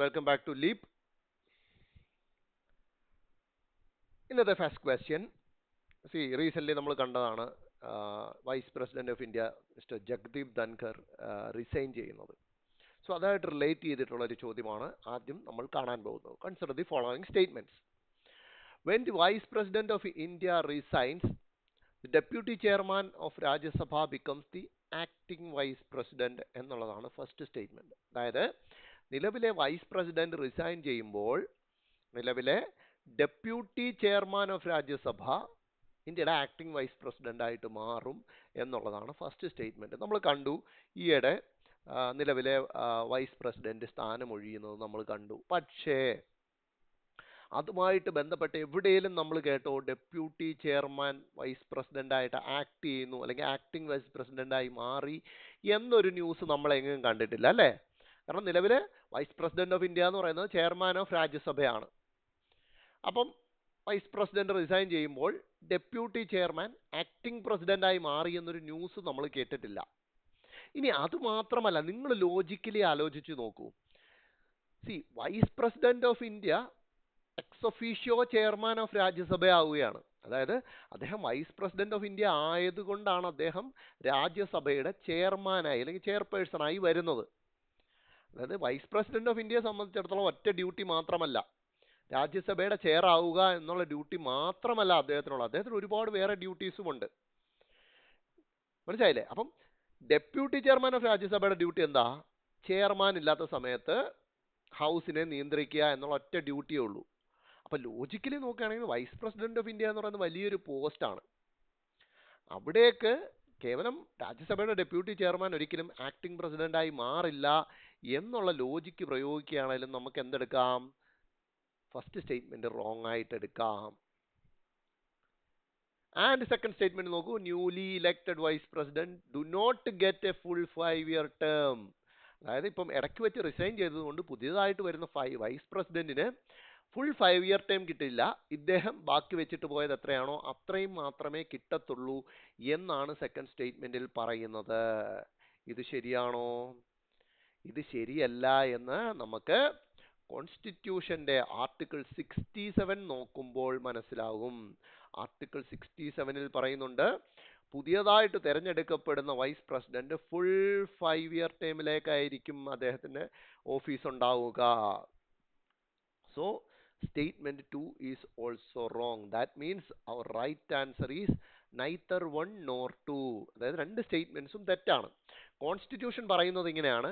Welcome back to Leap. ഇന്നത്തെ first question recent നമ്മൾ കണ്ടതാണ് vice president of India mister Jagdeep Dhankhar resign ചെയ്യുന്നത്. So അതായിട്ട് റിലേറ്റ് ചെയ്തിട്ടുള്ള ഒരു ചോദ്യമാണ് ആദ്യം നമ്മൾ കാണാൻ പോകുന്നത്. Consider the following statements. When the vice president of India resigns, the deputy chairman of Rajya Sabha becomes the acting vice president എന്നുള്ളതാണ് ഫസ്റ്റ് സ്റ്റേറ്റ്മെന്റ്. അതായത് നിലവിലെ വൈസ് പ്രസിഡന്റ് റിസൈൻ ചെയ്യുമ്പോൾ നിലവിലെ ഡെപ്യൂട്ടി ചെയർമാൻ ഓഫ് രാജ്യസഭ ഇന്ത്യയുടെ ആക്ടിംഗ് വൈസ് പ്രസിഡന്റ് ആയിട്ട് മാറും എന്നുള്ളതാണ് first statement. നമ്മൾ കണ്ടു ഈയിടെ നിലവിലെ വൈസ് പ്രസിഡന്റ് സ്ഥാനം ഒഴിയുന്നത് നമ്മൾ കണ്ടു. പക്ഷേ അതുമായിട്ട് ബന്ധപ്പെട്ട് എവിടെയെങ്കിലും നമ്മൾ കേട്ടോ ഡെപ്യൂട്ടി ചെയർമാൻ വൈസ് പ്രസിഡന്റ് ആയിട്ട് ആക്ട് ചെയ്യുന്നു അല്ലെങ്കിൽ ആക്ടിംഗ് വൈസ് പ്രസിഡന്റ് ആയി മാറി എന്നൊരു ന്യൂസ് നമ്മൾ എങ്ങും കണ്ടിട്ടില്ല അല്ലേ? കാരണം നിലവിലെ വൈസ് പ്രസിഡന്റ് ഓഫ് ഇന്ത്യ എന്ന് പറയുന്നത് ചെയർമാൻ ഓഫ് രാജ്യസഭയാണ്. അപ്പം വൈസ് പ്രസിഡന്റ് റിസൈൻ ചെയ്യുമ്പോൾ ഡെപ്യൂട്ടി ചെയർമാൻ ആക്ടിംഗ് പ്രസിഡന്റായി മാറി എന്നൊരു ന്യൂസ് നമ്മൾ കേട്ടിട്ടില്ല. ഇനി അത് മാത്രമല്ല, നിങ്ങൾ ലോജിക്കലി ആലോചിച്ച് നോക്കൂ. Vice president of India ex officio chairman of Rajya Sabha ആവുകയാണ്. അതായത് അദ്ദേഹം വൈസ് പ്രസിഡന്റ് ഓഫ് ഇന്ത്യ ആയതുകൊണ്ടാണ് അദ്ദേഹം രാജ്യസഭയുടെ ചെയർമാനായി അല്ലെങ്കിൽ ചെയർപേഴ്സണായി വരുന്നത്. അതായത് വൈസ് പ്രസിഡന്റ് ഓഫ് ഇന്ത്യയെ സംബന്ധിച്ചിടത്തോളം ഒറ്റ ഡ്യൂട്ടി മാത്രമല്ല, രാജ്യസഭയുടെ ചെയർ ആവുക എന്നുള്ള ഡ്യൂട്ടി മാത്രമല്ല അദ്ദേഹത്തിനുള്ളത്. അദ്ദേഹത്തിന് ഒരുപാട് വേറെ ഡ്യൂട്ടീസും ഉണ്ട്. മനസ്സിലായില്ലേ? അപ്പം ഡെപ്യൂട്ടി ചെയർമാൻ ഓഫ് രാജ്യസഭയുടെ ഡ്യൂട്ടി എന്താ? ചെയർമാൻ ഇല്ലാത്ത സമയത്ത് ഹൗസിനെ നിയന്ത്രിക്കുക എന്നുള്ള ഒറ്റ ഡ്യൂട്ടിയേ ഉള്ളൂ. അപ്പൊ ലോജിക്കലി നോക്കുകയാണെങ്കിൽ വൈസ് പ്രസിഡന്റ് ഓഫ് ഇന്ത്യ എന്ന് പറയുന്നത് വലിയൊരു പോസ്റ്റാണ്. അവിടേക്ക് കേവലം രാജ്യസഭയുടെ ഡെപ്യൂട്ടി ചെയർമാൻ ഒരിക്കലും ആക്ടിംഗ് പ്രസിഡന്റായി മാറില്ല എന്നുള്ള ലോജിക്ക് പ്രയോഗിക്കുകയാണെങ്കിലും നമുക്ക് എന്തെടുക്കാം? ഫസ്റ്റ് സ്റ്റേറ്റ്മെന്റ് റോങ് ആയിട്ട് എടുക്കാം. ആൻഡ് സെക്കൻഡ് സ്റ്റേറ്റ്മെന്റ് നോക്കൂ. Newly elected vice president do not get a full 5-year term. അതായത് ഇപ്പം ഇടയ്ക്ക് വെച്ച് റിസൈൻ ചെയ്തതുകൊണ്ട് പുതിയതായിട്ട് വരുന്ന വൈസ് പ്രസിഡന്റിന് ഫുൾ 5-year ടേം കിട്ടില്ല. ഇദ്ദേഹം ബാക്കി വെച്ചിട്ട് പോയത് എത്രയാണോ അത്രയും മാത്രമേ കിട്ടത്തുള്ളൂ എന്നാണ് സെക്കൻഡ് സ്റ്റേറ്റ്മെന്റിൽ പറയുന്നത്. ഇത് ശരിയാണോ? ഇത് ശരിയല്ല എന്ന് നമുക്ക് കോൺസ്റ്റിറ്റ്യൂഷന്റെ ആർട്ടിക്കിൾ 67 നോക്കുമ്പോൾ മനസ്സിലാകും. ആർട്ടിക്കിൾ 67 പറയുന്നുണ്ട്, പുതിയതായിട്ട് തിരഞ്ഞെടുക്കപ്പെടുന്ന വൈസ് പ്രസിഡന്റ് ഫുൾ 5-year ടേമിലേക്കായിരിക്കും അദ്ദേഹത്തിന്റെ ഓഫീസ് ഉണ്ടാവുക. So statement 2 is also wrong. That means our right answer is neither 1 nor 2. അതായത് രണ്ട് സ്റ്റേറ്റ്മെന്റ്സും തെറ്റാണ്. കോൺസ്റ്റിറ്റ്യൂഷൻ പറയുന്നത് ഇങ്ങനെയാണ്: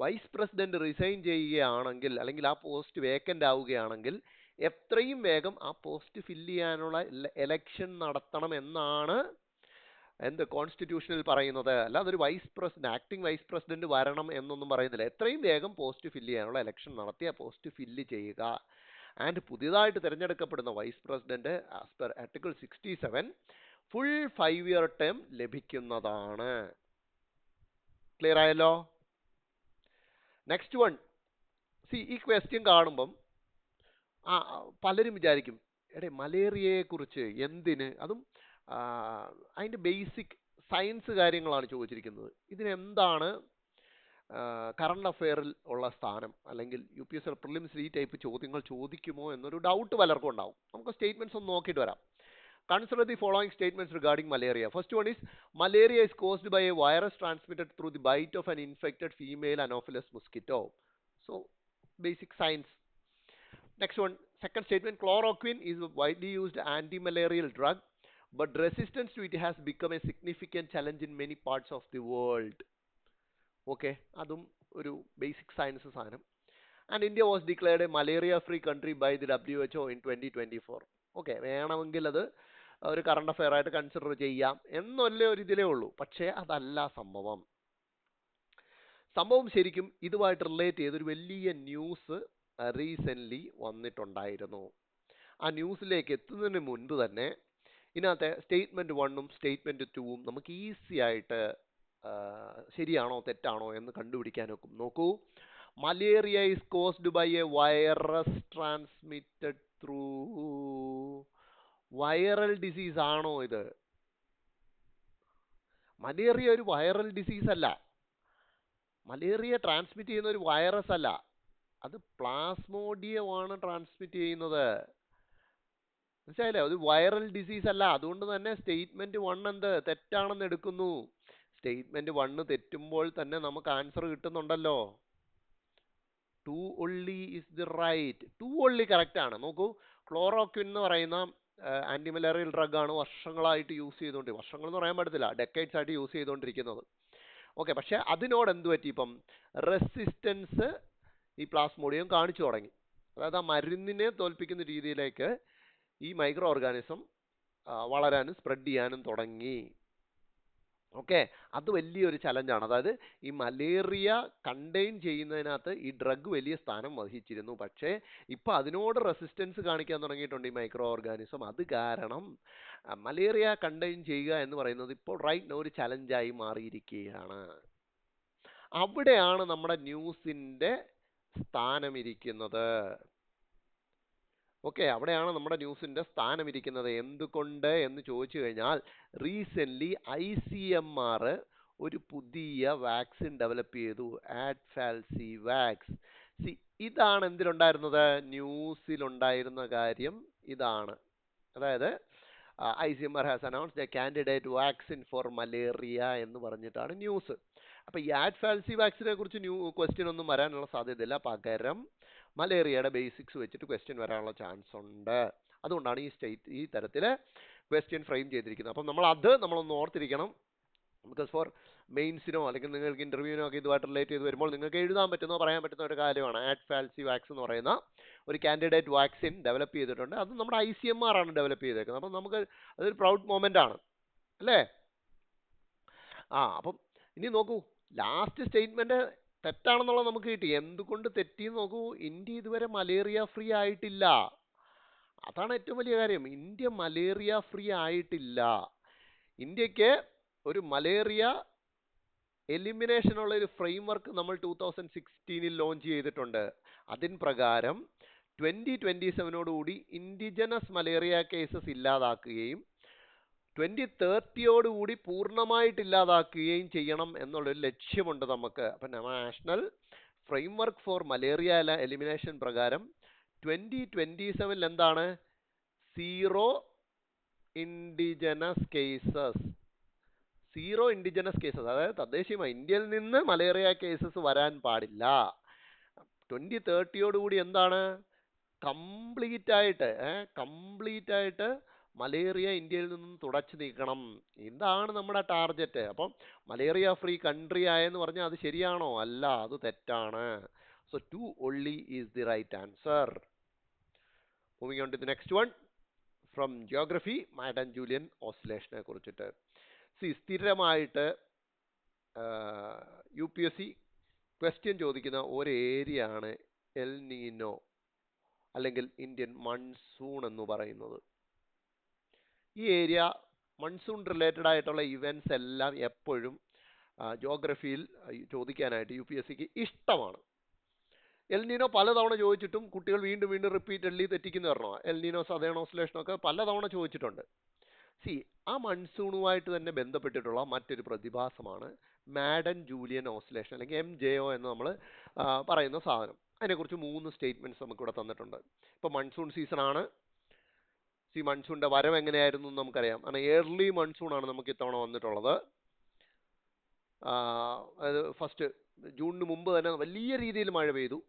വൈസ് പ്രസിഡന്റ് റിസൈൻ ചെയ്യുകയാണെങ്കിൽ അല്ലെങ്കിൽ ആ പോസ്റ്റ് വേക്കന്റ് ആവുകയാണെങ്കിൽ എത്രയും വേഗം ആ പോസ്റ്റ് ഫില്ല് ചെയ്യാനുള്ള എലക്ഷൻ നടത്തണം എന്നാണ് കോൺസ്റ്റിറ്റ്യൂഷനിൽ പറയുന്നത്. അല്ലാതെ ഒരു vice president acting vice president വരണം എന്നൊന്നും പറയുന്നില്ല. എത്രയും വേഗം പോസ്റ്റ് ഫില്ല് ചെയ്യാനുള്ള എലക്ഷൻ നടത്തി ആ പോസ്റ്റ് ഫില്ല് ചെയ്യുക. ആൻഡ് പുതിയതായിട്ട് തിരഞ്ഞെടുക്കപ്പെടുന്ന vice president as per article 67 full 5-year term ലഭിക്കുന്നതാണ്. ക്ലിയർ ആയല്ലോ? Next one. ഈ ക്വസ്റ്റ്യൻ കാണുമ്പം പലരും വിചാരിക്കും, എടേ മലേറിയയെ കുറിച്ച് എന്തിന്, അതും അതിന്റെ ബേസിക് സയൻസ് കാര്യങ്ങളാണ് ചോദിച്ചിരിക്കുന്നത്. ഇതിനെന്താണ് കറണ്ട് അഫെയറിൽ ഉള്ള സ്ഥാനം? അല്ലെങ്കിൽ UPSC പ്രിലിംസിൽ ഈ ടൈപ്പ് ചോദ്യങ്ങൾ ചോദിക്കുമോ എന്നൊരു ഡൗട്ട് പലർക്കും ഉണ്ടാവും. നമുക്ക് സ്റ്റേറ്റ്മെന്റ്സ് ഒന്ന് നോക്കിയിട്ട് വരാം. Consider the following statements regarding malaria. First one is, malaria is caused by a virus transmitted through the bite of an infected female Anopheles mosquito. So, basic science. Next one, second statement, chloroquine is a widely used anti-malarial drug, but resistance to it has become a significant challenge in many parts of the world. Okay, adum oru basic science സാധനം. And India was declared a malaria-free country by the WHO in 2024. Okay, വേണമെങ്കിൽ അത് ഒരു current affair ആയിട്ട് consider ചെയ്യാം എന്നല്ലേ ഒരു ഇതിലേ ഉള്ളൂ. പക്ഷേ അതല്ല സംഭവം. ശരിക്കും ഇതുമായിട്ട് റിലേറ്റ് ചെയ്തൊരു വലിയ ന്യൂസ് റീസെന്റ് വന്നിട്ടുണ്ടായിരുന്നു. ആ ന്യൂസിലേക്ക് എത്തുന്നതിന് മുൻപ് തന്നെ ഇതിനകത്തെ സ്റ്റേറ്റ്മെന്റ് 1ഉം സ്റ്റേറ്റ്മെന്റ് 2ഉം നമുക്ക് ഈസി ആയിട്ട് ശരിയാണോ തെറ്റാണോ എന്ന് കണ്ടുപിടിക്കാൻ നോക്കൂ. Malaria is caused by a virus transmitted through viral disease ആണോ ഇത്? മലേറിയ ഒരു വൈറൽ ഡിസീസ് അല്ല. മലേറിയ ട്രാൻസ്മിറ്റ് ചെയ്യുന്ന ഒരു വൈറസ് അല്ല. അത് പ്ലാസ്മോഡിയമാണ് ട്രാൻസ്മിറ്റ് ചെയ്യുന്നത്. മനസ്സിലായില്ലേ? അത് വൈറൽ ഡിസീസ് അല്ല. അതുകൊണ്ട് തന്നെ സ്റ്റേറ്റ്മെന്റ് 1 എന്ത് തെറ്റാണെന്ന് എടുക്കുന്നു. സ്റ്റേറ്റ്മെന്റ് 1 തെറ്റുമ്പോൾ തന്നെ നമുക്ക് ആൻസർ കിട്ടുന്നുണ്ടല്ലോ. 2 only is the right. 2 only correct ആണ്. നോക്കൂ, ക്ലോറോക്വിൻ എന്ന് പറയുന്ന ആന്റി മലേറിയൽ ഡ്രഗ് ആണ് വർഷങ്ങളായിട്ട് യൂസ് ചെയ്തുകൊണ്ടിരിക്കുന്നത്. വർഷങ്ങൾ എന്ന് പറയാൻ പറ്റത്തില്ല, ഡെക്കേഡ്സ് ആയിട്ട് യൂസ് ചെയ്തുകൊണ്ടിരിക്കുന്നത്. ഓക്കെ, പക്ഷെ അതിനോട് എന്ത് പറ്റി? ഇപ്പം റെസിസ്റ്റൻസ് ഈ പ്ലാസ്മോഡിയം കാണിച്ചു തുടങ്ങി. അതായത് ആ മരുന്നിനെ തോൽപ്പിക്കുന്ന രീതിയിലേക്ക് ഈ മൈക്രോ ഓർഗാനിസം വളരാനും സ്പ്രെഡ് ചെയ്യാനും തുടങ്ങി. ഓക്കെ, അത് വലിയൊരു ചലഞ്ചാണ്. അതായത് ഈ മലേറിയ കണ്ടെയ്ൻ ചെയ്യുന്നതിനകത്ത് ഈ ഡ്രഗ് വലിയ സ്ഥാനം വഹിച്ചിരുന്നു. പക്ഷേ ഇപ്പം അതിനോട് റെസിസ്റ്റൻസ് കാണിക്കാൻ തുടങ്ങിയിട്ടുണ്ട് ഈ മൈക്രോ ഓർഗാനിസം. അത് കാരണം മലേറിയ കണ്ടെയ്ൻ ചെയ്യുക എന്ന് പറയുന്നത് ഇപ്പോൾ റൈറ്റ് ഒരു ചലഞ്ചായി മാറിയിരിക്കുകയാണ്. അവിടെയാണ് നമ്മുടെ ന്യൂസിൻ്റെ സ്ഥാനം ഇരിക്കുന്നത്. ഓക്കെ, അവിടെയാണ് നമ്മുടെ ന്യൂസിൻ്റെ സ്ഥാനം ഇരിക്കുന്നത്. എന്തുകൊണ്ട് എന്ന് ചോദിച്ചു കഴിഞ്ഞാൽ, റീസെൻ്റ്ലി ICMR ഒരു പുതിയ വാക്സിൻ ഡെവലപ്പ് ചെയ്തു, ആഡ്ഫാൽസി വാക്സ്. ഇതാണ് എന്തിലുണ്ടായിരുന്നത്? ന്യൂസിലുണ്ടായിരുന്ന കാര്യം ഇതാണ്. അതായത് ICMR has announced a candidate vaccine for malaria എന്ന് പറഞ്ഞിട്ടാണ് ന്യൂസ്. അപ്പോൾ ഈ ആഡ്ഫാൽസി വാക്സിനെ കുറിച്ച് ക്വസ്റ്റ്യൻ ഒന്നും വരാനുള്ള സാധ്യതയില്ല. പകരം മലേറിയയുടെ ബേസിക്സ് വെച്ചിട്ട് ക്വസ്റ്റ്യൻ വരാനുള്ള ചാൻസ് ഉണ്ട്. അതുകൊണ്ടാണ് ഈ തരത്തിൽ ക്വസ്റ്റ്യൻ ഫ്രെയിം ചെയ്തിരിക്കുന്നത്. അപ്പം നമ്മളൊന്ന് ഓർത്തിരിക്കണം. ബിക്കോസ് ഫോർ മെയിൻസിനോ അല്ലെങ്കിൽ നിങ്ങൾക്ക് ഇന്റർവ്യൂവിനോ ഒക്കെ ഇതുമായിട്ട് റിലേറ്റ് ചെയ്ത് വരുമ്പോൾ നിങ്ങൾക്ക് എഴുതാൻ പറ്റുന്നോ പറയാൻ പറ്റുന്ന ഒരു കാര്യമാണ്. ആഡ്ഫാൽസി വാക്സ് എന്ന് പറയുന്ന ഒരു കാൻഡിഡേറ്റ് വാക്സിൻ ഡെവലപ്പ് ചെയ്തിട്ടുണ്ട്. അത് നമ്മുടെ ICMR ആണ് ഡെവലപ്പ് ചെയ്തേക്കുന്നത്. അപ്പം നമുക്ക് അതൊരു പ്രൗഡ് മൊമെന്റ് ആണ്, അല്ലേ? അപ്പം ഇനി നോക്കൂ, ലാസ്റ്റ് സ്റ്റേറ്റ്മെന്റ് തെറ്റാണെന്നുള്ളത് നമുക്ക് കിട്ടി. എന്തുകൊണ്ട് തെറ്റിയെന്ന് നോക്കൂ. ഇന്ത്യ ഇതുവരെ മലേറിയ ഫ്രീ ആയിട്ടില്ല. അതാണ് ഏറ്റവും വലിയ കാര്യം. ഇന്ത്യ മലേറിയ ഫ്രീ ആയിട്ടില്ല. ഇന്ത്യക്ക് ഒരു മലേറിയ എലിമിനേഷനുള്ള ഒരു ഫ്രെയിംവർക്ക് നമ്മൾ 2016 ലോഞ്ച് ചെയ്തിട്ടുണ്ട്. അതിന് പ്രകാരം 2027 ഇൻഡിജനസ് മലേറിയ കേസസ് ഇല്ലാതാക്കുകയും 2030 പൂർണ്ണമായിട്ട് ഇല്ലാതാക്കുകയും ചെയ്യണം എന്നുള്ളൊരു ലക്ഷ്യമുണ്ട് നമുക്ക്. അപ്പം national framework four malaria elimination പ്രകാരം 2027 എന്താണ്? 0 ഇൻഡിജനസ് കേസസ്. 0 ഇൻഡിജനസ് കേസസ്, അതായത് തദ്ദേശീയമായി ഇന്ത്യയിൽ നിന്ന് മലേറിയ കേസസ് വരാൻ പാടില്ല. 2030 എന്താണ്? കംപ്ലീറ്റ് ആയിട്ട് മലേറിയ ഇന്ത്യയിൽ നിന്നും തുടച്ചു നീക്കണം. ഇതാണ് നമ്മുടെ ടാർഗറ്റ്. അപ്പം മലേറിയ ഫ്രീ കൺട്രി ആയെന്ന് പറഞ്ഞാൽ അത് ശരിയാണോ? അല്ല, അത് തെറ്റാണ്. So 2 only is the right answer. Moving on to the next one from geography, Madden Julian ഓസിലേഷനെ കുറിച്ചിട്ട്. സ്ഥിരമായിട്ട് UPSC ക്വസ്റ്റ്യൻ ചോദിക്കുന്ന ഒരു ഏരിയ ആണ് എൽ നീനോ അല്ലെങ്കിൽ ഇന്ത്യൻ മൺസൂൺ എന്ന് പറയുന്നത്. ഈ ഏരിയ മൺസൂൺ റിലേറ്റഡ് ആയിട്ടുള്ള ഇവൻറ്റ്സ് എല്ലാം എപ്പോഴും ജോഗ്രഫിയിൽ ചോദിക്കാനായിട്ട് UPSCക്ക് ഇഷ്ടമാണ്. എൽ നീനോ പലതവണ ചോദിച്ചിട്ടും കുട്ടികൾ വീണ്ടും റിപ്പീറ്റഡ്ലി തെറ്റിക്കുന്ന പറഞ്ഞോ. എൽ നീനോ സദേൺ ഓസിലേഷനൊക്കെ പലതവണ ചോദിച്ചിട്ടുണ്ട്. ആ മൺസൂണുമായിട്ട് തന്നെ ബന്ധപ്പെട്ടിട്ടുള്ള മറ്റൊരു പ്രതിഭാസമാണ് മാഡൻ ജൂലിയൻ ഓസിലേഷൻ അല്ലെങ്കിൽ MJO എന്ന് നമ്മൾ പറയുന്ന സാധനം. അതിനെക്കുറിച്ച് 3 സ്റ്റേറ്റ്മെന്റ്സ് നമുക്കിവിടെ തന്നിട്ടുണ്ട്. ഇപ്പോൾ മൺസൂൺ സീസൺ ആണ്. മൺസൂണിന്റെ വരവ് എങ്ങനെയായിരുന്നു എന്ന് നമുക്കറിയാം. കാരണം ഏർലി മൺസൂൺ ആണ് നമുക്ക് ഇത്തവണ വന്നിട്ടുള്ളത്. അതായത് ഫസ്റ്റ് ജൂണിന് മുമ്പ് തന്നെ വലിയ രീതിയിൽ മഴ പെയ്തു.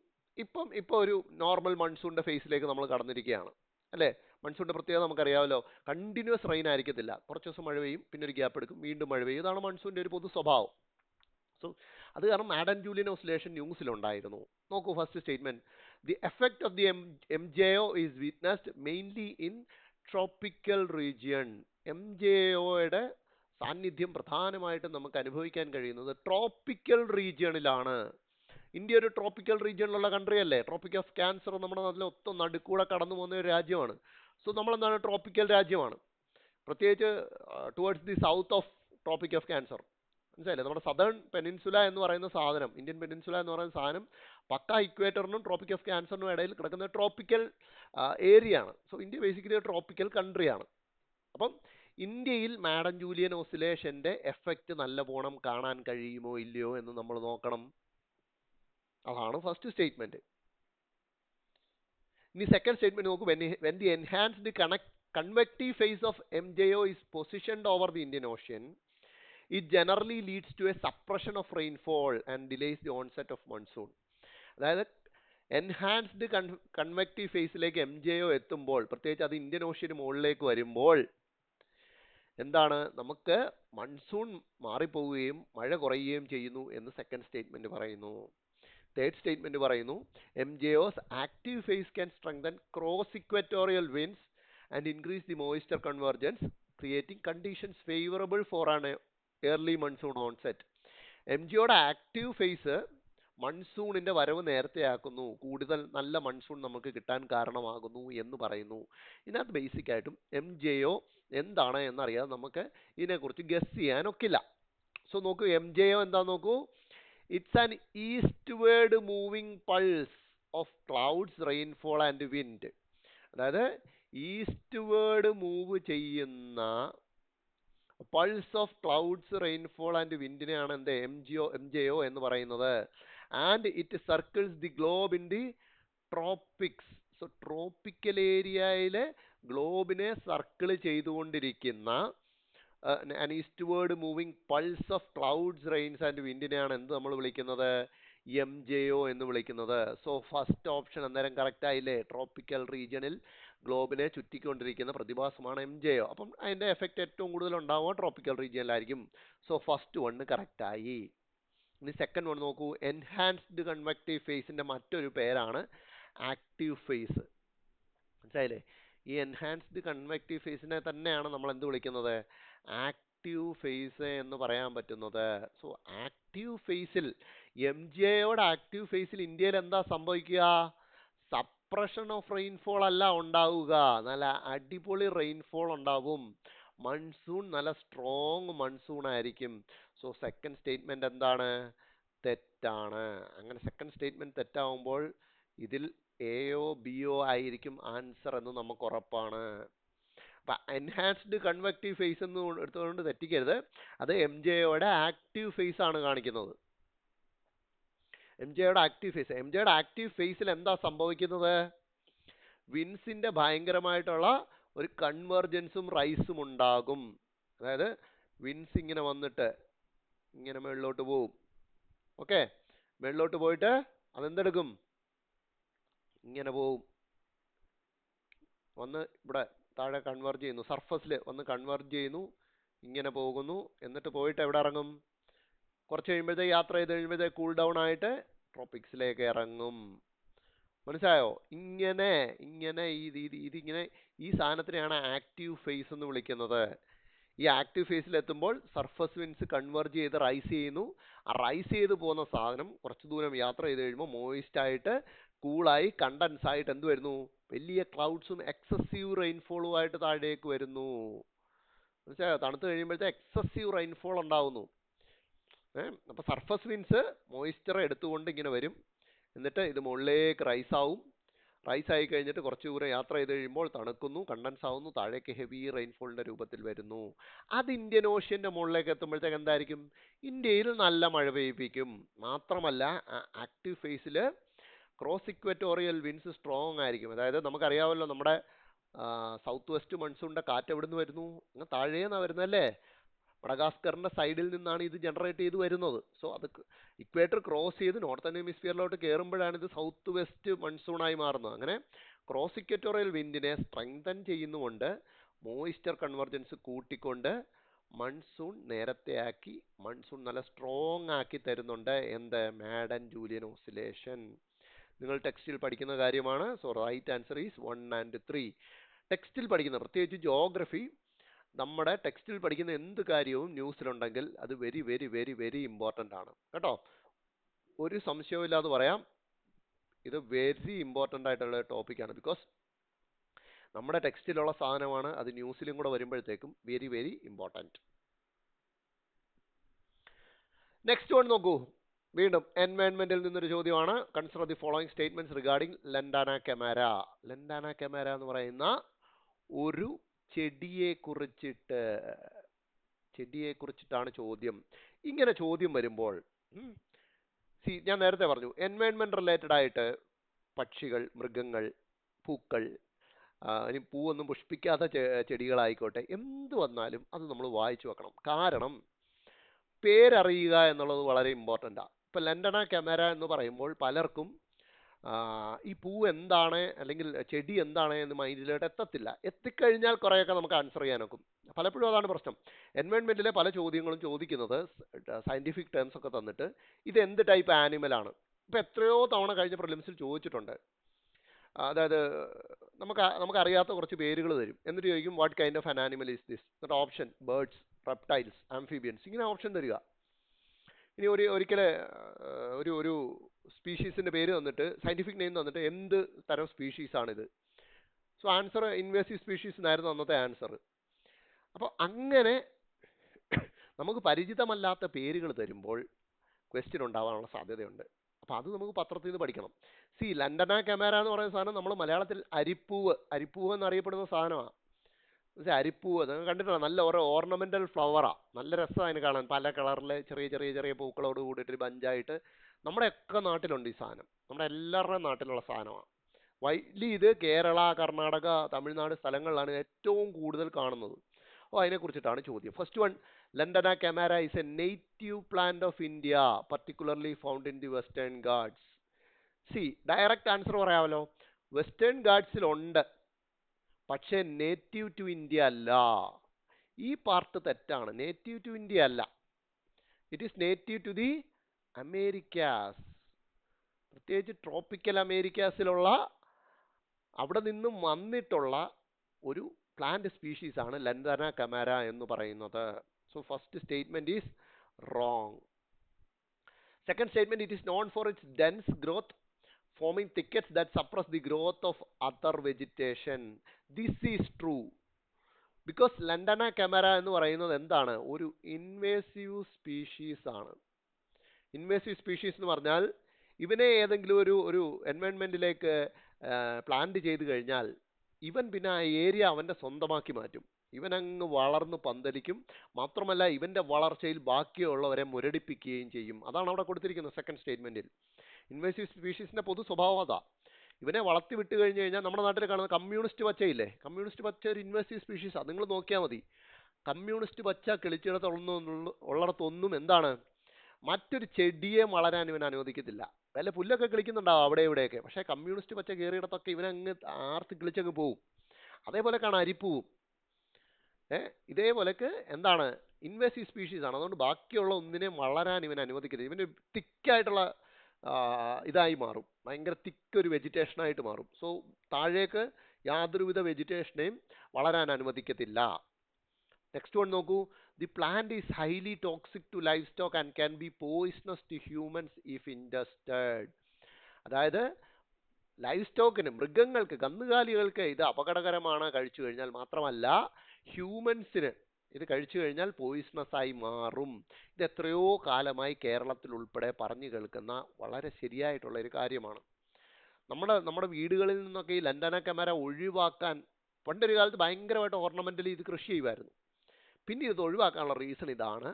ഇപ്പം ഒരു നോർമൽ മൺസൂണിന്റെ ഫേസിലേക്ക് നമ്മൾ കടന്നിരിക്കുകയാണ്, അല്ലേ? മൺസൂണിന്റെ പ്രത്യേകത നമുക്കറിയാമല്ലോ. കണ്ടിന്യൂസ് റെയിൻ ആയിരിക്കത്തില്ല. കുറച്ച് ദിവസം മഴ പെയ്യും, പിന്നെ ഒരു ഗ്യാപ്പ് എടുക്കും, വീണ്ടും മഴ പെയ്യും. ഇതാണ് മൺസൂണിന്റെ ഒരു പൊതു സ്വഭാവം. അത് കാരണം മാഡൻ ജൂലിയൻ ഓസിലേഷൻ ന്യൂസിലുണ്ടായിരുന്നു. നോക്കൂ, first statement, the effect of the MJO is witnessed mainly in tropical region. MJOയുടെ സാന്നിധ്യം പ്രധാനമായിട്ടും നമുക്ക് അനുഭവിക്കാൻ കഴിയുന്നത് ട്രോപ്പിക്കൽ റീജിയണിലാണ്. ഇന്ത്യ ഒരു ട്രോപ്പിക്കൽ റീജിയണിലുള്ള കൺട്രി അല്ലേ? ട്രോപ്പിക് ഓഫ് ക്യാൻസർ നമ്മുടെ നാട്ടിൽ നടുക്കൂടെ കടന്നു പോകുന്ന ഒരു രാജ്യമാണ്. നമ്മളെന്താണ്? ട്രോപ്പിക്കൽ രാജ്യമാണ്. പ്രത്യേകിച്ച് towards the south of tropic of cancer. മനസ്സിലായില്ലേ? നമ്മുടെ സദേൺ പെനിൻസുല എന്ന് പറയുന്ന സാധനം, ഇന്ത്യൻ പെനിൻസുല എന്ന് പറയുന്ന സാധനം പക്ക ഇക്വേറ്ററിനും ട്രോപ്പിക് ഓഫ് ക്യാൻസറിനും ഇടയിൽ കിടക്കുന്ന ട്രോപ്പിക്കൽ ഏരിയ ആണ്. ഇന്ത്യ ബേസിക്കലി ഒരു ട്രോപ്പിക്കൽ കൺട്രിയാണ്. അപ്പം ഇന്ത്യയിൽ മാഡൻ ജൂലിയൻ ഓസിലേഷന്റെ എഫക്റ്റ് നല്ലവണ്ണം കാണാൻ കഴിയുമോ ഇല്ലയോ എന്ന് നമ്മൾ നോക്കണം. അതാണ് ഫസ്റ്റ് സ്റ്റേറ്റ്മെന്റ്. ഇനി സെക്കൻഡ് സ്റ്റേറ്റ്മെന്റ് നോക്കൂ. When the enhanced convective phase of MJO is positioned over the Indian Ocean, it generally leads to a suppression of rainfall and delays the onset of monsoon. അതായത് enhanced convective ഫേസിലേക്ക് MJO എത്തുമ്പോൾ, പ്രത്യേകിച്ച് അത് Indian ocean മുകളിലേക്ക് വരുമ്പോൾ എന്താണ്, നമുക്ക് monsoon മാറിപ്പോവുകയും മഴ കുറയുകയും ചെയ്യുന്നു എന്ന് സെക്കൻഡ് സ്റ്റേറ്റ്മെന്റ് പറയുന്നു. തേർഡ് സ്റ്റേറ്റ്മെന്റ് പറയുന്നു, MJO's active phase can strengthen cross equatorial winds and increase the moisture convergence, creating conditions favorable for an early monsoon onset. MJOയുടെ ആക്റ്റീവ് ഫേസ് മൺസൂണിന്റെ വരവ് നേരത്തെയാക്കുന്നു, കൂടുതൽ നല്ല മൺസൂൺ നമുക്ക് കിട്ടാൻ കാരണമാകുന്നു എന്ന് പറയുന്നു. ഇതിനകത്ത് ബേസിക് ആയിട്ടും MJO എന്താണ് എന്നറിയാതെ നമുക്ക് ഇതിനെക്കുറിച്ച് ഗസ് ചെയ്യാനൊക്കില്ല. സോ നോക്കൂ, MJO എന്താ നോക്കൂ. It's an eastward moving pulse of clouds, rainfall and wind. അതായത് ഈസ്റ്റ്വേർഡ് മൂവ് ചെയ്യുന്ന pulse of clouds, rainfall and വിൻഡിനെയാണ് എന്ത് MJO എന്ന് പറയുന്നത്. And it circles the globe in the tropics. So tropical ഏരിയയിലെ ഗ്ലോബിനെ സർക്കിൾ ചെയ്തുകൊണ്ടിരിക്കുന്ന an eastward moving pulse of clouds, rains and വിൻഡിനെയാണ് എന്ത് നമ്മൾ വിളിക്കുന്നത്, MJO എന്ന് വിളിക്കുന്നത്. സോ ഫസ്റ്റ് ഓപ്ഷൻ അന്നേരം കറക്റ്റ് ആയില്ലേ. ട്രോപ്പിക്കൽ റീജിയനിൽ ഗ്ലോബിനെ ചുറ്റിക്കൊണ്ടിരിക്കുന്ന പ്രതിഭാസമാണ് MJO. അപ്പം അതിന്റെ എഫക്റ്റ് ഏറ്റവും കൂടുതൽ ഉണ്ടാവുക ട്രോപ്പിക്കൽ റീജിയനിലായിരിക്കും. സോ ഫസ്റ്റ് വണ്ണ് കറക്റ്റ് ആയി. ഇനി സെക്കൻഡ് വൺ നോക്കൂ. എൻഹാൻസ്ഡ് കൺവെക്റ്റീവ് ഫേസിന്റെ മറ്റൊരു പേരാണ് ആക്റ്റീവ് ഫേസ്. മനസ്സിലായില്ലേ? ഈ എൻഹാൻസ്ഡ് കൺവെക്റ്റീവ് ഫേസിനെ തന്നെയാണ് നമ്മൾ എന്ത് വിളിക്കുന്നത്, ആക്റ്റീവ് ഫേസ് എന്ന് പറയാൻ പറ്റുന്നത്. സോ ആക്റ്റീവ് ഫേസിൽ, MJOയുടെ ആക്റ്റീവ് ഫേസിൽ ഇന്ത്യയിൽ എന്താ സംഭവിക്കുക, സപ്രഷൻ ഓഫ് റെയിൻഫോൾ അല്ല ഉണ്ടാവുക, നല്ല അടിപൊളി റെയിൻഫോൾ ഉണ്ടാവും. മൺസൂൺ നല്ല സ്ട്രോങ് മൺസൂൺ ആയിരിക്കും. സോ സെക്കൻഡ് സ്റ്റേറ്റ്മെന്റ് എന്താണ്, തെറ്റാണ്. അങ്ങനെ സെക്കൻഡ് സ്റ്റേറ്റ്മെന്റ് തെറ്റാവുമ്പോൾ ഇതിൽ എയോ ബിയോ ആയിരിക്കും ആൻസർ എന്ന് നമുക്ക് ഉറപ്പാണ്. അപ്പൊ എൻഹാൻസ്ഡ് കൺവെക്റ്റീവ് ഫേസ് എന്ന് എടുത്തുകൊണ്ട് തെറ്റിക്കരുത്. അത് MJOയുടെ ആക്റ്റീവ് ഫേസ് ആണ് കാണിക്കുന്നത്. MJOയുടെ ആക്റ്റീവ് ഫേസിൽ എന്താ സംഭവിക്കുന്നത്, വിൻസിന്റെ ഭയങ്കരമായിട്ടുള്ള ഒരു കൺവെർജൻസും റൈസും ഉണ്ടാകും. അതായത് വിൻസ് ഇങ്ങനെ വന്നിട്ട് ഇങ്ങനെ മേളിലോട്ട് പോവും. ഓക്കെ, മേളിലോട്ട് പോയിട്ട് അതെന്തെടുക്കും, ഇങ്ങനെ പോവും, വന്ന് ഇവിടെ താഴെ കൺവെർജ് ചെയ്യുന്നു, സർഫസിൽ വന്ന് കൺവെർജ് ചെയ്യുന്നു, ഇങ്ങനെ പോകുന്നു, എന്നിട്ട് പോയിട്ട് എവിടെ ഇറങ്ങും, കുറച്ച് കഴിയുമ്പോഴത്തേക്ക് യാത്ര ചെയ്ത് കഴിയുമ്പോഴത്തേക്ക് കൂൾ ഡൗൺ ആയിട്ട് ട്രോപ്പിക്സിലേക്ക് ഇറങ്ങും. മനസ്സിലായോ? ഇങ്ങനെ ഇതിങ്ങനെ ഈ സാധനത്തിനെയാണ് ആക്റ്റീവ് ഫേസ് എന്ന് വിളിക്കുന്നത്. ഈ ആക്റ്റീവ് ഫേസിൽ എത്തുമ്പോൾ സർഫസ് വിൻസ് കൺവെർജ് ചെയ്ത് റൈസ് ചെയ്യുന്നു. ആ റൈസ് ചെയ്ത് പോകുന്ന സാധനം കുറച്ച് ദൂരം യാത്ര ചെയ്ത് കഴിയുമ്പോൾ മോയിസ്റ്റ് ആയിട്ട് കൂളായി കണ്ടൻസ് ആയിട്ട് എന്ത് വരുന്നു, വലിയ ക്ലൗഡ്സും എക്സസീവ് റെയിൻഫോളും ആയിട്ട് താഴേക്ക് വരുന്നു. മനസ്സിലായോ? തണുത്ത് കഴിയുമ്പോഴത്തെ എക്സസീവ് റെയിൻഫോൾ ഉണ്ടാവുന്നു. അപ്പൊ സർഫസ് വിൻസ് മോയിസ്ചർ എടുത്തുകൊണ്ട് ഇങ്ങനെ വരും. എന്നിട്ട് ഇത് മുകളിലേക്ക് റൈസ് ആവും. റൈസ് ആയി കഴിഞ്ഞിട്ട് കുറച്ച് ദൂരം യാത്ര ചെയ്ത് കഴിയുമ്പോൾ തണുക്കുന്നു, കണ്ടൻസ് ആവുന്നു, താഴേക്ക് ഹെവി റെയിൻഫോളിന്റെ രൂപത്തിൽ വരുന്നു. അത് ഇന്ത്യൻ ഓഷ്യന്റെ മുകളിലേക്ക് എത്തുമ്പോഴത്തേക്ക് എന്തായിരിക്കും, ഇന്ത്യയിൽ നല്ല മഴ പെയ്യിപ്പിക്കും. മാത്രമല്ല ആക്റ്റീവ് ഫേസിൽ ക്രോസ് ഇക്വറ്റോറിയൽ വിൻസ് സ്ട്രോങ് ആയിരിക്കും. അതായത് നമുക്കറിയാമല്ലോ, നമ്മുടെ സൗത്ത് വെസ്റ്റ് മൺസൂണിന്റെ കാറ്റ് എവിടെ നിന്ന് വരുന്നു, അങ്ങ് താഴേന്നാണ് വരുന്നല്ലേ. മഡഗാസ്കറിന്റെ സൈഡിൽ നിന്നാണ് ഇത് ജനറേറ്റ് ചെയ്ത് വരുന്നത്. സോ അത് ഇക്വേറ്റർ ക്രോസ് ചെയ്ത് നോർത്തേൺ ഹെമിസ്ഫിയറിലോട്ട് കയറുമ്പോഴാണ് ഇത് സൗത്ത് വെസ്റ്റ് മൺസൂണായി മാറുന്നത്. അങ്ങനെ ക്രോസ് ഇക്വറ്റോറിയൽ വിൻഡിനെ സ്ട്രെങ്തൻ ചെയ്യുന്നുകൊണ്ട്, മോയിസ്ചർ കൺവെർജൻസ് കൂട്ടിക്കൊണ്ട് മൺസൂൺ നേരത്തെയാക്കി, മൺസൂൺ നല്ല സ്ട്രോങ് ആക്കി തരുന്നുണ്ട്. എന്ത്, മാഡൻ ജൂലിയൻ ഓസിലേഷൻ. നിങ്ങൾ ടെക്സ്റ്റിൽ പഠിക്കുന്ന കാര്യമാണ്. So right answer is 1 and 3. ടെക്സ്റ്റിൽ പഠിക്കുന്ന, പ്രത്യേകിച്ച് ജോഗ്രഫി, നമ്മുടെ ടെക്സ്റ്റിൽ പഠിക്കുന്ന എന്ത് കാര്യവും ന്യൂസിലുണ്ടെങ്കിൽ അത് very very very very important ആണ് കേട്ടോ. ഒരു സംശയവും ഇല്ലാതെ പറയാം, ഇത് വെരി ഇമ്പോർട്ടൻ്റ് ആയിട്ടുള്ള ടോപ്പിക്കാണ്. ബിക്കോസ് നമ്മുടെ ടെക്സ്റ്റിലുള്ള സാധനമാണ്, അത് ന്യൂസിലും കൂടെ വരുമ്പോഴത്തേക്കും very very important. Next one നോക്കൂ. വീണ്ടും എൻവയൺമെന്റിൽ നിന്നൊരു ചോദ്യമാണ്. Consider the following statements regarding Lantana camara. Lantana camara എന്ന് പറയുന്ന ഒരു ചെടിയെ കുറിച്ചിട്ടാണ് ചോദ്യം. ഇങ്ങനെ ചോദ്യം വരുമ്പോൾ ഞാൻ നേരത്തെ പറഞ്ഞു, എൻവയൺമെന്റ് റിലേറ്റഡ് ആയിട്ട് പക്ഷികൾ, മൃഗങ്ങൾ, പൂക്കൾ, ഇനി പൂവൊന്നും പുഷ്പിക്കാത്ത ചെടികളായിക്കോട്ടെ, എന്ത് വന്നാലും അത് നമ്മൾ വായിച്ചു വെക്കണം. കാരണം പേരറിയുക എന്നുള്ളത് വളരെ ഇമ്പോർട്ടൻ്റാണ്. ഇപ്പം ലണ്ടന കെമര എന്ന് പറയുമ്പോൾ പലർക്കും ഈ പൂ എന്താണ് അല്ലെങ്കിൽ ചെടി എന്താണ് എന്ന് മൈൻഡിലോട്ട് എത്തത്തില്ല. എത്തിക്കഴിഞ്ഞാൽ കുറേയൊക്കെ നമുക്ക് ആൻസർ ചെയ്യാനൊക്കും. പലപ്പോഴും അതാണ് പ്രശ്നം. എൻവയോൺമെന്റിലെ പല ചോദ്യങ്ങളും ചോദിക്കുന്നത് സയന്റിഫിക് ടേംസ് ഒക്കെ തന്നിട്ട് ഇത് എന്ത് ടൈപ്പ് ആനിമലാണ്. ഇപ്പം എത്രയോ തവണ കഴിഞ്ഞ പ്രിലിംസിൽ ചോദിച്ചിട്ടുണ്ട്. അതായത് നമുക്കറിയാത്ത കുറച്ച് പേരുകൾ തരും, എന്നിട്ട് ചോദിക്കും what kind of an animal is this, എന്നിട്ട് ഓപ്ഷൻ ബേർഡ്സ്, റെപ്റ്റൈൽസ്, ആംഫിബിയൻസ്, ഇങ്ങനെ ഓപ്ഷൻ തരിക. ഇനി ഒരിക്കൽ ഒരു സ്പീഷീസിന്റെ പേര് തന്നിട്ട് സയന്റിഫിക് നെയിം തന്നിട്ട് എന്ത് തരം സ്പീഷീസ് ആണിത്, സോ ആൻസർ ഇൻവേസീവ് സ്പീഷീസ് എന്നായിരുന്നു അന്നത്തെ ആൻസർ. അപ്പോൾ അങ്ങനെ നമുക്ക് പരിചിതമല്ലാത്ത പേരുകൾ തരുമ്പോൾ ക്വസ്റ്റ്യൻ ഉണ്ടാവാനുള്ള സാധ്യതയുണ്ട്. അപ്പോൾ അത് നമുക്ക് പത്രത്തിൽ നിന്ന് പഠിക്കണം. ലണ്ടന കെമര എന്ന് പറയുന്ന സാധനം നമ്മൾ മലയാളത്തിൽ അരിപ്പൂവ് എന്നറിയപ്പെടുന്ന സാധനമാണ്. അരിപ്പൂവ് നിങ്ങൾ കണ്ടിട്ടുണ്ടോ? നല്ല ഓരോ ഓർണമെന്റൽ ഫ്ലവറാണ്, നല്ല രസമാണ് അതിന് കാണാൻ. പല കളറിലെ ചെറിയ ചെറിയ ചെറിയ പൂക്കളോട് കൂടിയിട്ട് ബഞ്ചായിട്ട്. നമ്മുടെയൊക്കെ നാട്ടിലുണ്ട് ഈ സാധനം, നമ്മുടെ എല്ലാവരുടെയും നാട്ടിലുള്ള സാധനമാണ്. വൈലി ഇത് കേരള, കർണാടക, തമിഴ്നാട് സ്ഥലങ്ങളിലാണ് ഏറ്റവും കൂടുതൽ കാണുന്നത്. അതിനെക്കുറിച്ചിട്ടാണ് ചോദ്യം. First one, Lantana camara is a native plant of India, particularly found in the Western Ghats. Direct answer പറയാമല്ലോ. വെസ്റ്റേൺ ഗാർഡ്സിലുണ്ട്, പക്ഷേ നേറ്റീവ് ടു ഇന്ത്യ അല്ല. ഈ പാർട്ട് തെറ്റാണ്. നേറ്റീവ് ടു ഇന്ത്യ അല്ല, it is native to the Americas. പ്രത്യേകിച്ച് tropical അമേരിക്കാസിലുള്ള അവിടെ നിന്നും വന്നിട്ടുള്ള ഒരു പ്ലാന്റ് സ്പീഷീസ് ആണ് ലണ്ടന കെമര എന്ന് പറയുന്നത്. So first statement is wrong. Second statement, it is known for it's dense growth forming thickets that suppress the growth of other vegetation. This is true because ലണ്ടന കെമര എന്ന് പറയുന്നത് എന്താണ്? ഒരു ഇൻവേസീവ് സ്പീഷീസ് ആണ്. Invasive species എന്ന് പറഞ്ഞാൽ ഇവനെ ഏതെങ്കിലും ഒരു എൻവയോൺമെന്റിലേക്ക് പ്ലാന്റ് ചെയ്ത് കഴിഞ്ഞാൽ ഇവൻ പിന്നെ ആ ഏരിയ അവന്റെ സ്വന്തമാക്കി മാറ്റും. ഇവൻ അങ്ങ് വളർന്ന് പന്തലിക്കും. മാത്രമല്ല ഇവന്റെ വളർച്ചയിൽ ബാക്കിയുള്ളവരെ മുരടിപ്പിക്കുകയും ചെയ്യും. അതാണ് അവിടെ കൊടുത്തിരിക്കുന്നത് സെക്കൻഡ് സ്റ്റേറ്റ്മെന്റിൽ. ഇൻവേസീവ് സ്പീഷീസിന്റെ പൊതു സ്വഭാവം അതാ. ഇവനെ വളർത്തി വിട്ട് കഴിഞ്ഞ് കഴിഞ്ഞാൽ നമ്മുടെ നാട്ടിൽ കാണുന്ന കമ്മ്യൂണിസ്റ്റ് പച്ചയില്ലേ, കമ്മ്യൂണിസ്റ്റ് പച്ച ഒരു ഇൻവേസീവ് സ്പീഷീസാണ്. നിങ്ങൾ നോക്കിയാൽ മതി, കമ്മ്യൂണിസ്റ്റ് പച്ച ഉള്ളിടത്തൊന്നും എന്താണ്, മറ്റൊരു ചെടിയെ വളരാൻ ഇവൻ അനുവദിക്കത്തില്ല. വല്ല പുല്ലൊക്കെ കിളിക്കുന്നുണ്ടാവും അവിടെ ഇവിടെയൊക്കെ, പക്ഷേ കമ്മ്യൂണിസ്റ്റ് പച്ച കയറിയിടത്തൊക്കെ ഇവനങ്ങ് ആർത്ത് കിളിച്ചങ്ങ് പോവും. അതേപോലെ കാണാം അരിപ്പൂവും. ഇതേപോലെക്ക് എന്താണ്, ഇൻവേസീവ് സ്പീഷീസ് ആണ്. അതുകൊണ്ട് ബാക്കിയുള്ള ഒന്നിനെ വളരാൻ ഇവൻ അനുവദിക്കരുത്. ഇവന് തിക്കായിട്ടുള്ള ഇതായി മാറും, ഭയങ്കര തിക്ക് ഒരു വെജിറ്റേഷനായിട്ട് മാറും. സോ താഴേക്ക് യാതൊരുവിധ വെജിറ്റേഷനെയും വളരാൻ അനുവദിക്കത്തില്ല. നെക്സ്റ്റ് വൺ നോക്കൂ, the plant is highly toxic to life stock and can be poisonous to humans if ingested. അതായത് ലൈഫ് സ്റ്റോക്കിന്, മൃഗങ്ങൾക്ക്, കന്നുകാലികൾക്ക് ഇത് അപകടകരമാണ് കഴിച്ചു കഴിഞ്ഞാൽ. മാത്രമല്ല ഹ്യൂമൻസിന് ഇത് കഴിച്ചു കഴിഞ്ഞാൽ പോയിസണസ് ആയി മാറും. ഇത് എത്രയോ കാലമായി കേരളത്തിൽ ഉൾപ്പെടെ പറഞ്ഞു കേൾക്കുന്ന വളരെ ശരിയായിട്ടുള്ള ഒരു കാര്യമാണ്. നമ്മുടെ വീടുകളിൽ നിന്നൊക്കെ ഈ ലണ്ടന കെമര ഒഴിവാക്കാൻ പണ്ടൊരു കാലത്ത് ഭയങ്കരമായിട്ട് ഓർണമെന്റലി ഇത് കൃഷി ചെയ്യുമായിരുന്നു. പിന്നെ ഇത് ഒഴിവാക്കാനുള്ള റീസൺ ഇതാണ്.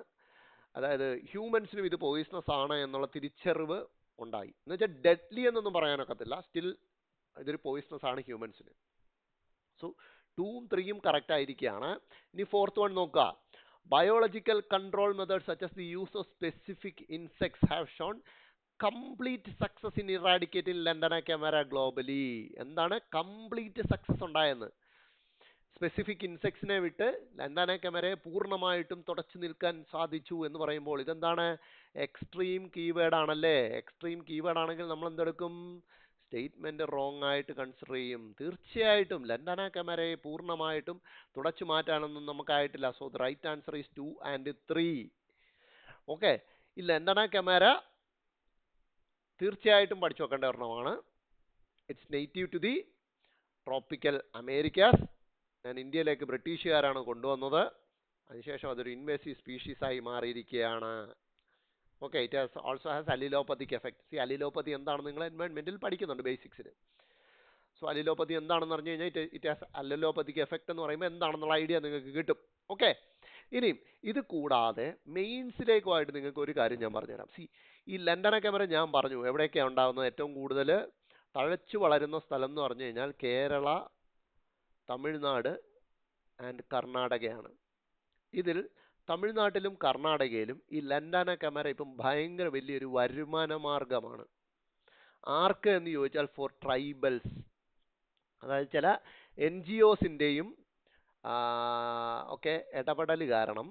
അതായത് ഹ്യൂമൻസിനും ഇത് പോയിസണസ് ആണ് എന്നുള്ള തിരിച്ചറിവ് ഉണ്ടായി. എന്ന് വെച്ചാൽ ഡെഡ്ലി എന്നൊന്നും പറയാനൊക്കത്തില്ല, സ്റ്റിൽ ഇതൊരു പോയിസണസ് ആണ് ഹ്യൂമൻസിന്. സോ 2ഉം 3ഉം കറക്റ്റ് ആയിരിക്കുകയാണ്. ഇനി ഫോർത്ത് വൺ നോക്കുക, biological control methods such as the use of specific insects have shown complete success in eradicating Lantana camara globally. എന്താണ് കംപ്ലീറ്റ് സക്സസ് ഉണ്ടായെന്ന്? സ്പെസിഫിക് ഇൻസെക്ട്സിനെ വിട്ട് ലണ്ടന കെമരയെ പൂർണ്ണമായിട്ടും തുടച്ചു നിൽക്കാൻ സാധിച്ചു എന്ന് പറയുമ്പോൾ ഇതെന്താണ്? എക്സ്ട്രീം കീവേഡ് ആണല്ലേ. എക്സ്ട്രീം കീവേഡ് ആണെങ്കിൽ നമ്മൾ എന്തെടുക്കും? സ്റ്റേറ്റ്മെന്റ് റോങ് ആയിട്ട് കൺസിഡർ ചെയ്യും. തീർച്ചയായിട്ടും ലണ്ടന കെമരയെ പൂർണ്ണമായിട്ടും തുടച്ചു മാറ്റാനൊന്നും നമുക്കായിട്ടില്ല. So the right answer is 2 and 3. Okay, ഈ ലണ്ടന കെമര തീർച്ചയായിട്ടും പഠിച്ചു വെക്കേണ്ട ഒരെണ്ണമാണ്. It's native to the tropical Americas. ഞാൻ ഇന്ത്യയിലേക്ക് ബ്രിട്ടീഷുകാരാണ് കൊണ്ടുവന്നത്. അതിനുശേഷം അതൊരു ഇൻവേസീവ് സ്പീഷീസ് ആയി മാറിയിരിക്കുകയാണ്. Okay, it has also has allelopathic effect. Allelopathy എന്താണെന്ന് നിങ്ങൾ എൻവയോൺമെന്റിൽ പഠിക്കുന്നുണ്ട് ബേസിക്സിന്. സോ അലിലോപ്പതി എന്താണെന്ന് പറഞ്ഞു കഴിഞ്ഞാൽ ഇറ്റ് ഹാസ് അലിലോപ്പത്തിക് എഫക്ട് എന്ന് പറയുമ്പോൾ എന്താണെന്നുള്ള ഐഡിയ നിങ്ങൾക്ക് കിട്ടും. ഓക്കെ, ഇനിയും ഇത് കൂടാതെ മെയിൻസിലേക്കുമായിട്ട് നിങ്ങൾക്ക് ഒരു കാര്യം ഞാൻ പറഞ്ഞുതരാം. ഈ ലണ്ടന കെമര ഞാൻ പറഞ്ഞു എവിടെയൊക്കെയാണ് ഉണ്ടാകുന്നത്? ഏറ്റവും കൂടുതൽ തഴച്ചു വളരുന്ന സ്ഥലം എന്ന് പറഞ്ഞു കഴിഞ്ഞാൽ കേരള, തമിഴ്നാട് ആൻഡ് കർണാടകയാണ്. ഇതിൽ തമിഴ്നാട്ടിലും കർണാടകയിലും ഈ ലണ്ടാന കമാര ഇപ്പം ഭയങ്കര വലിയൊരു വരുമാന മാർഗമാണ്. ആർക്ക് എന്ന് ചോദിച്ചാൽ ഫോർ ട്രൈബൽസ്. അതായത് ചില NGOസിൻ്റെയും ഒക്കെ ഇടപെടൽ കാരണം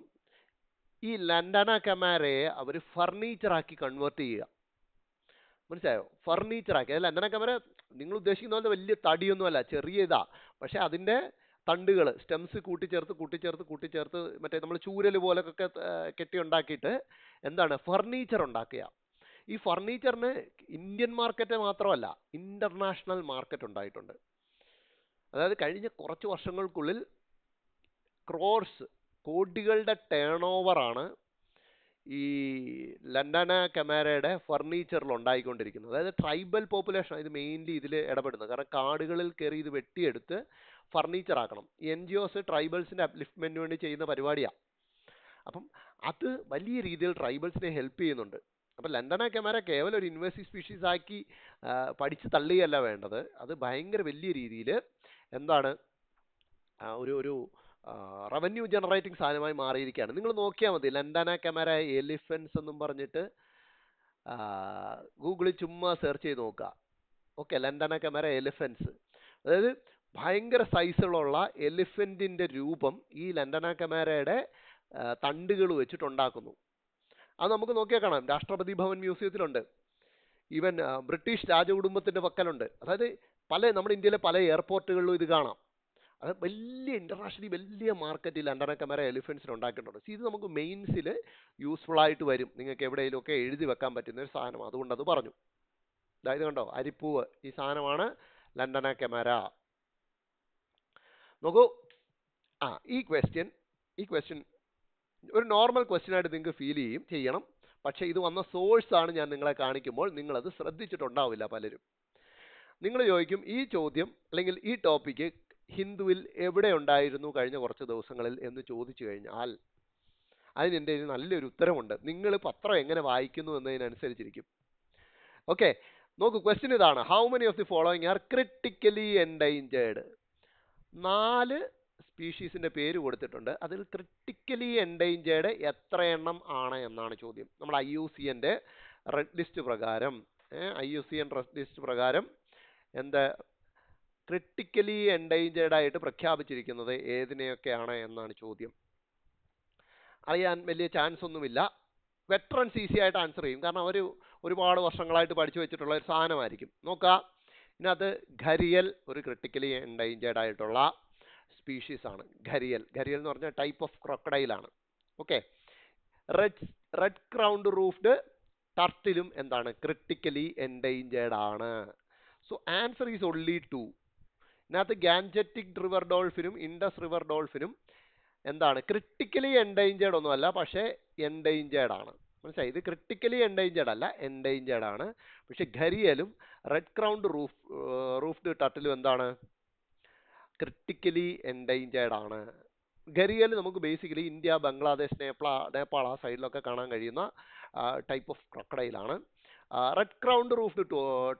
ഈ ലണ്ടാന കമാരയെ അവർ ഫർണിച്ചറാക്കി കൺവേർട്ട് ചെയ്യുക. മനസ്സിലായോ? ഫർണിച്ചറാക്കി. അത് ലണ്ടന കമര നിങ്ങൾ ഉദ്ദേശിക്കുന്ന പോലെ വലിയ തടിയൊന്നുമല്ല, ചെറിയ ഇതാ. പക്ഷെ അതിൻ്റെ തണ്ടുകൾ, സ്റ്റെംസ് കൂട്ടിച്ചേർത്ത് മറ്റേ നമ്മൾ ചൂരൽ പോലൊക്കെ കെട്ടി ഉണ്ടാക്കിയിട്ട് എന്താണ് ഫർണിച്ചർ ഉണ്ടാക്കുക. ഈ ഫർണിച്ചറിന് ഇന്ത്യൻ മാർക്കറ്റ് മാത്രമല്ല, ഇന്റർനാഷണൽ മാർക്കറ്റ് ഉണ്ടായിട്ടുണ്ട്. അതായത് കഴിഞ്ഞ കുറച്ച് വർഷങ്ങൾക്കുള്ളിൽ കോടികളുടെ ടേൺ ഓവറാണ് ഈ ലണ്ടന കമാരയുടെ ഫർണിച്ചറിൽ ഉണ്ടായിക്കൊണ്ടിരിക്കുന്നത്. അതായത് ട്രൈബൽ പോപ്പുലേഷൻ ഇത് മെയിൻലി ഇതിൽ ഇടപെടുന്നത്. കാരണം കാടുകളിൽ കയറി ഇത് വെട്ടിയെടുത്ത് ഫർണിച്ചർ ആക്കണം. ഈ NGOs ട്രൈബൽസിൻ്റെ അപ്ലിഫ്റ്റ്മെൻറ്റിന് വേണ്ടി ചെയ്യുന്ന പരിപാടിയാണ്. അപ്പം അത് വലിയ രീതിയിൽ ട്രൈബൽസിനെ ഹെൽപ്പ് ചെയ്യുന്നുണ്ട്. അപ്പം ലണ്ടന കമാര കേവലം ഒരു ഇൻവേസീവ് സ്പീഷീസ് ആക്കി പഠിച്ച് തള്ളുകയല്ല വേണ്ടത്. അത് ഭയങ്കര വലിയ രീതിയിൽ എന്താണ് ഒരു റവന്യൂ ജനറേറ്റിംഗ് സാധനമായി മാറിയിരിക്കുകയാണ്. നിങ്ങൾ നോക്കിയാൽ മതി, ലണ്ടന കമാര എലിഫൻസ് എന്നും പറഞ്ഞിട്ട് ഗൂഗിളിൽ ചുമ്മാ സെർച്ച് ചെയ്ത് നോക്കുക. Okay, Lantana camara elephants. അതായത് ഭയങ്കര സൈസുള്ള എലിഫൻറ്റിൻ്റെ രൂപം ഈ ലണ്ടന കമാരയുടെ തണ്ടുകൾ വെച്ചിട്ടുണ്ടാക്കുന്നു. അത് നമുക്ക് നോക്കിയാൽ കാണാം. രാഷ്ട്രപതി ഭവൻ മ്യൂസിയത്തിലുണ്ട്. ഈവൻ ബ്രിട്ടീഷ് രാജകുടുംബത്തിൻ്റെ പക്കലുണ്ട്. അതായത് നമ്മുടെ ഇന്ത്യയിലെ പല എയർപോർട്ടുകളിലും ഇത് കാണാം. അത് വലിയ ഇന്റർനാഷണലി വലിയ മാർക്കറ്റിൽ ലണ്ടന കമാര എലിഫൻസിന് ഉണ്ടാക്കിയിട്ടുണ്ട്. ഇത് നമുക്ക് മെയിൻസിൽ യൂസ്ഫുൾ ആയിട്ട് വരും. നിങ്ങൾക്ക് എവിടെയെങ്കിലുമൊക്കെ എഴുതി വെക്കാൻ പറ്റുന്ന ഒരു സാധനം. അതുകൊണ്ട് അത് പറഞ്ഞു. അതായത് കണ്ടോ, അരിപ്പൂവ്, ഈ സാധനമാണ് ലണ്ടന കമാര. നോക്കൂ, ഈ ക്വസ്റ്റ്യൻ ഒരു നോർമൽ ക്വസ്റ്റ്യൻ ആയിട്ട് നിങ്ങൾക്ക് ഫീൽ ചെയ്യണം. പക്ഷേ ഇത് വന്ന സോഴ്സാണ് ഞാൻ നിങ്ങളെ കാണിക്കുമ്പോൾ നിങ്ങളത് ശ്രദ്ധിച്ചിട്ടുണ്ടാവില്ല പലരും. നിങ്ങൾ ചോദിക്കും, ഈ ചോദ്യം അല്ലെങ്കിൽ ഈ ടോപ്പിക്ക് ഹിന്ദുവിൽ എവിടെ ഉണ്ടായിരുന്നു കഴിഞ്ഞ കുറച്ച് ദിവസങ്ങളിൽ എന്ന് ചോദിച്ചു കഴിഞ്ഞാൽ അതിന് എൻ്റെ നല്ലൊരു ഉത്തരമുണ്ട്. നിങ്ങൾ പത്രം എങ്ങനെ വായിക്കുന്നു എന്നതിനനുസരിച്ചിരിക്കും. ഓക്കെ, നോക്കൂ, ക്വസ്റ്റ്യൻ ഇതാണ്. How many of the following are critically endangered? 4 സ്പീഷീസിൻ്റെ പേര് കൊടുത്തിട്ടുണ്ട്. അതിൽ ക്രിട്ടിക്കലി എൻഡേഞ്ചേർഡ് എത്ര എണ്ണം ആണ് എന്നാണ് ചോദ്യം. നമ്മൾ IUCN റെഡ് ലിസ്റ്റ് പ്രകാരം എന്താ ക്രിട്ടിക്കലി എൻഡേഞ്ചേർഡ് ആയിട്ട് പ്രഖ്യാപിച്ചിരിക്കുന്നത് ഏതിനെയൊക്കെയാണ് എന്നാണ് ചോദ്യം. അറിയാൻ വലിയ ചാൻസ് ഒന്നുമില്ല. വെറ്ററൻസ് ഈസി ആയിട്ട് ആൻസർ ചെയ്യും. കാരണം അവർ ഒരുപാട് വർഷങ്ങളായിട്ട് പഠിച്ചു വെച്ചിട്ടുള്ള ഒരു സാധനമായിരിക്കും. നോക്കാം, ഇതിനകത്ത് ഘരിയൽ ഒരു ക്രിട്ടിക്കലി എൻഡേഞ്ചേർഡ് ആയിട്ടുള്ള സ്പീഷീസ് ആണ്. ഘരിയൽ എന്ന് പറഞ്ഞാൽ ടൈപ്പ് ഓഫ് ക്രൊക്കഡൈലാണ്. ഓക്കെ, റെഡ് ക്രൗണ്ട് റൂഫ്ഡ് ടർട്ടിലും എന്താണ് ക്രിട്ടിക്കലി എൻഡേഞ്ചേർഡ് ആണ്. So answer is only 2. ഇതിനകത്ത് ഗാൻജറ്റിക് റിവർ ഡോൾഫിനും ഇൻഡസ് റിവർ ഡോൾഫിനും എന്താണ് ക്രിട്ടിക്കലി എൻഡേഞ്ചേർഡ് ഒന്നുമല്ല, പക്ഷേ എൻഡേഞ്ചേർഡ് ആണ്. മനസ്സിലായി? ഇത് ക്രിട്ടിക്കലി എൻഡേഞ്ചേർഡ് അല്ല, എൻഡേഞ്ചേർഡ് ആണ്. പക്ഷെ ഘരിയലും റെഡ് ക്രൗണ്ട് റൂഫ്ഡ് ടർട്ടിലും എന്താണ് ക്രിട്ടിക്കലി എൻഡേഞ്ചേർഡ് ആണ്. ഘരിയൽ നമുക്ക് ബേസിക്കലി ഇന്ത്യ, ബംഗ്ലാദേശ്, നേപ്പാൾ ആ സൈഡിലൊക്കെ കാണാൻ കഴിയുന്ന ടൈപ്പ് ഓഫ് ക്രൊക്കഡൈലാണ്. റെഡ് ക്രൗണ്ട് റൂഫ്ഡ്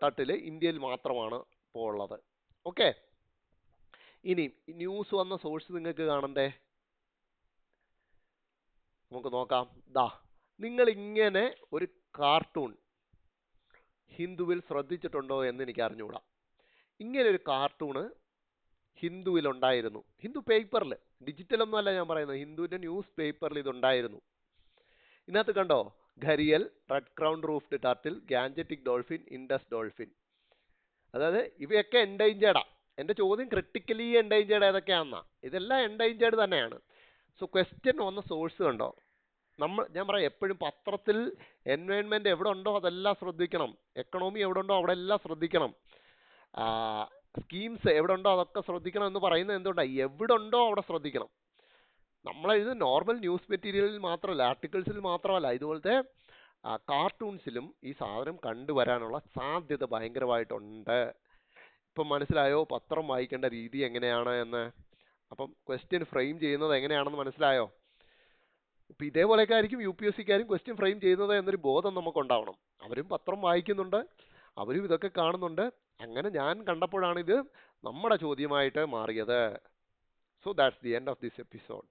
ടർട്ടിൽ ഇന്ത്യയിൽ മാത്രമാണ് ഇപ്പോൾ ഉള്ളത്. ഓക്കെ, ഇനി ന്യൂസ് വന്ന സോഴ്സ് നിങ്ങൾക്ക് കാണണ്ടേ? നമുക്ക് നോക്കാം. നിങ്ങൾ ഇങ്ങനെ ഒരു കാർട്ടൂൺ ഹിന്ദുവിൽ ശ്രദ്ധിച്ചിട്ടുണ്ടോ എന്ന് എനിക്ക് അറിഞ്ഞുകൂടാ. ഇങ്ങനെ ഒരു കാർട്ടൂണ് ഹിന്ദുവിൽ ഉണ്ടായിരുന്നു. ഹിന്ദു പേപ്പറിൽ, ഡിജിറ്റലൊന്നും അല്ല ഞാൻ പറയുന്നത്, ഹിന്ദുവിൻ്റെ ന്യൂസ് പേപ്പറിൽ ഇതുണ്ടായിരുന്നു. ഇതിനകത്ത് കണ്ടോ, gharial, red crowned roofed turtle, Gangetic dolphin, Indus dolphin. അതായത് ഇവയൊക്കെ എൻഡേഞ്ചേർഡാ. എൻ്റെ ചോദ്യം ക്രിട്ടിക്കലി എൻഡേഞ്ചേർഡ് ഏതൊക്കെയാണെന്നാ. ഇതെല്ലാം എൻഡേഞ്ചേർഡ് തന്നെയാണ്. സോ ക്വസ്റ്റ്യൻ വന്ന സോഴ്സ് കണ്ടോ. ഞാൻ പറയാം, എപ്പോഴും പത്രത്തിൽ എൻവയോൺമെൻറ്റ് എവിടെ ഉണ്ടോ അതെല്ലാം ശ്രദ്ധിക്കണം. എക്കണോമി എവിടെ ഉണ്ടോ അവിടെ എല്ലാം ശ്രദ്ധിക്കണം. സ്കീംസ് എവിടെ ഉണ്ടോ അതൊക്കെ ശ്രദ്ധിക്കണം എന്ന് പറയുന്നത് എന്തുകൊണ്ടാണ്? എവിടെ ഉണ്ടോ അവിടെ ശ്രദ്ധിക്കണം. ഇത് നോർമൽ ന്യൂസ് മെറ്റീരിയലിൽ മാത്രമല്ല, ആർട്ടിക്കിൾസിൽ മാത്രമല്ല, ഇതുപോലത്തെ കാർട്ടൂൺസിലും ഈ സാധനം കണ്ടുവരാനുള്ള സാധ്യത ഭയങ്കരമായിട്ടുണ്ട്. ഇപ്പം മനസ്സിലായോ പത്രം വായിക്കേണ്ട രീതി എങ്ങനെയാണ് എന്ന്? അപ്പം ക്വസ്റ്റ്യൻ ഫ്രെയിം ചെയ്യുന്നത് എങ്ങനെയാണെന്ന് മനസ്സിലായോ? ഇപ്പം ഇതേപോലെയൊക്കെ ആയിരിക്കും UPSCക്കാരും ക്വസ്റ്റ്യൻ ഫ്രെയിം ചെയ്യുന്നത് എന്നൊരു ബോധം നമുക്കുണ്ടാവണം. അവരും പത്രം വായിക്കുന്നുണ്ട്, അവരും ഇതൊക്കെ കാണുന്നുണ്ട്, അങ്ങനെ ഞാൻ കണ്ടപ്പോഴാണ് ഇത് നമ്മുടെ ചോദ്യമായിട്ട് മാറിയത്. So that's the end of this episode.